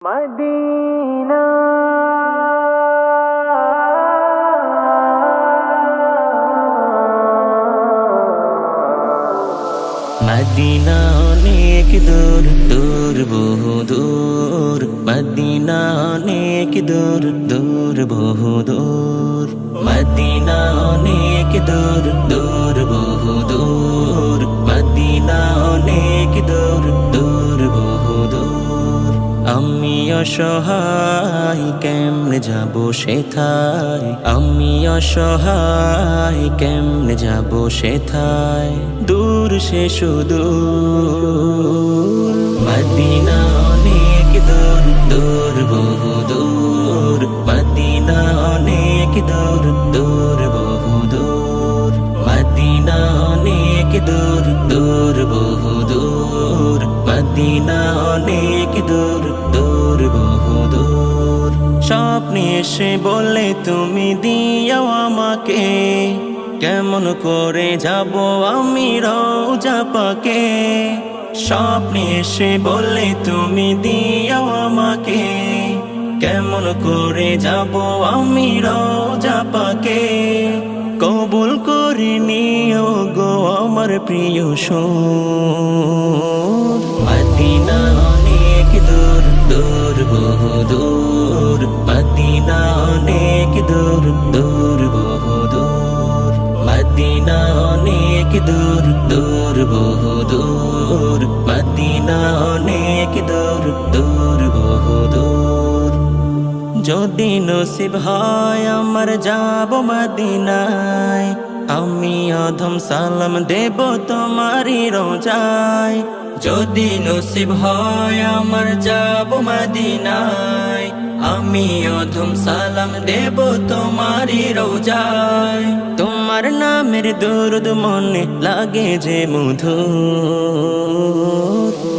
Medina Medina অনেক দূর দূর বহু দূর মদিনা অনেক দূর দূর বহু দূর মদিনা অনেক দূর দূর বহু দূর মদিনা অনেক দূর দূর বহু দূর আমি অসহায় কেমনে যাব সেথায় আমি অসহায় কেমনে যাব সেথায় দূর সে সুদূর মদিনা অনেক দূর দূর বহু দূর মদিনা অনেক দূর দূর বহু দূর মদিনা অনেক দূর দূর বহু দূর মদিনা অনেক দূর দূর বহু দূর স্বপ্নে এসে বলে তুমি দিও আমাকে কেমন করে যাব আমি রওজা পাকে স্বপ্নে এসে বলে তুমি দিও আমাকে কেমন করে যাব আমি রওজা পাকে কবুল করে নিও গো আমার প্রিয় সোর মদিনা অনেক দূর দূর বহু দূর মদিনা অনেক দূর দূর বহু দূর মদিনা অনেক দূর দূর বহু দূর মদিনা অনেক দূর দূর বহু দূর যদি নসিব হয় আমার যাব মদিনায় আমি অধম সালাম দেব তোমারি রোজায় যদি নসিব হয় আমার যাব মদিনায় আমি অধম সালাম দেব তোমারি রোজায় তোমার নামের দরুদ মনে লাগে যে মধুর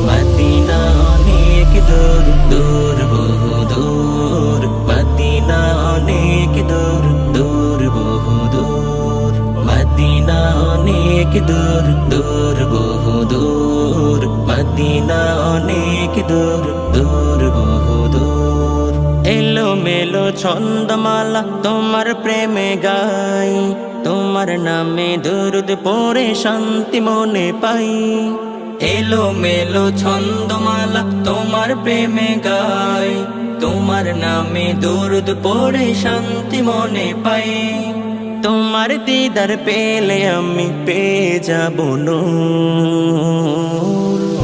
মদিনা অনেক দূর দূর বহু দূর মদিনা অনেক দূর দূর বহু দূর মদিনা অনেক দূর দূর বহু দূর মদিনা অনেক দূর দূর বহু দূর এলো মেলো ছন্দমালা তোমার প্রেমে গাই তোমার নামে দরুদ পড়ে শান্তি মনে পাই এলো মেলো ছন্দমালা তোমার প্রেমে গাই তোমার নামে দরুদ পড়ে শান্তি মনে পাই তোমার দিদার পেলে আমি পেয়ে যাব নূর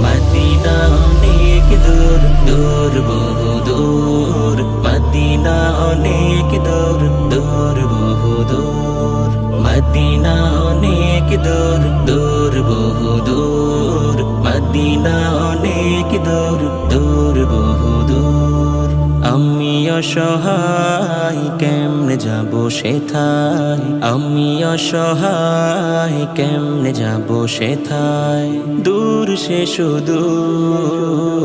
মদিনা অনেক দূর দূর বহু দূর মদিনা অনেক দূর দূর বহু দূর মদিনা অনেক দূর দূর বহু দূর মদিনা অনেক দূর দূর বহু দূর আমি অসহায় কেমনে যাব সেথায় আমি অসহায় কেমনে যাব সেথায় দূর সে সুদূর